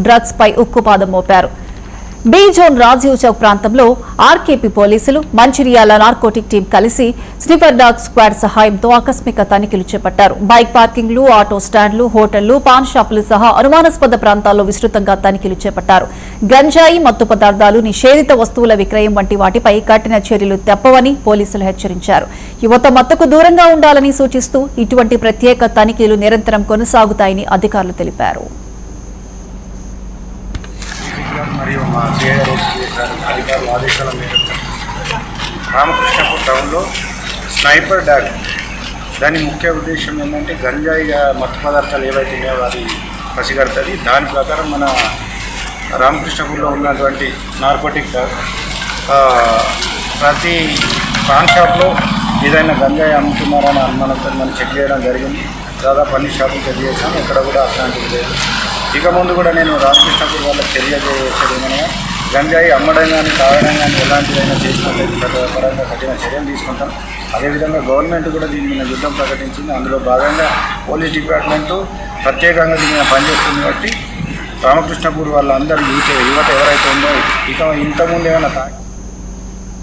Drugs పై ఉక్కుపాదం మోపారు. B zone Rajiv Chowk ప్రాంతంలో RKP పోలీసులు, మంచిర్యాల నార్కోటిక్ టీం కలిసి స్నిఫర్ డాగ్ స్క్వాడ్ సహాయంతో ఆకస్మిక తనిఖీలు చేపట్టారు. బైక్ పార్కింగ్లు, ఆటో స్టాండ్లు, హోటళ్లు, పాన్ షాపులు సహా అనుమానాస్పద ప్రాంతాల్లో విస్తృతంగా తనిఖీలు చేపట్టారు. గంజాయి, మత్తు పదార్థాలు, నిషేధిత వస్తువుల విక్రయం వంటి వాటిపై కఠిన చర్యలు తప్పవని పోలీసులు హెచ్చరించారు. యువత మత్తుకు దూరంగా ఉండాలని సూచిస్తూ ఇటువంటి ప్రత్యేక తనిఖీలు నిరంతరం కొనసాగుతాయని అధికారులు తెలిపారు. మరియు మా సిఐ అధికారుల ఆదేశాల మేరకు రామకృష్ణపూర్ టౌన్లో స్నైపర్ డాగ్ దాని ముఖ్య ఉద్దేశం ఏంటంటే గంజాయిగా మత్తు పదార్థాలు ఏవైతే ఉన్నాయో అది పసిగడుతుంది. దాని ప్రకారం మన రామకృష్ణపూర్లో ఉన్నటువంటి నార్కోటిక్ డాగ్ ప్రతి పాన్ షాప్లో ఏదైనా గంజాయి అమ్ముతున్నారని అనుమానంతో మనం చెక్ చేయడం జరిగింది. దాదాపు అన్ని షాపులు చెక్ చేశాను, ఎక్కడ కూడా అట్లాంటివి లేదు. ఇక ముందు కూడా నేను రామకృష్ణపూర్ వాళ్ళకి తెలియజేసేది ఏమన్నా గంజాయి అమ్మడం కానీ, తాగడం కానీ ఎలాంటిదైనా చేసుకోలేదు పరంగా కఠిన చర్యలు తీసుకుంటాం. అదేవిధంగా గవర్నమెంట్ కూడా దీని మీద యుద్ధం ప్రకటించింది. అందులో భాగంగా పోలీస్ డిపార్ట్మెంటు ప్రత్యేకంగా దీని మీద పనిచేస్తుంది. కాబట్టి రామకృష్ణపూర్ వాళ్ళందరూ యువత ఎవరైతే ఉందో ఇక ఇంతకుముందు ఏమైనా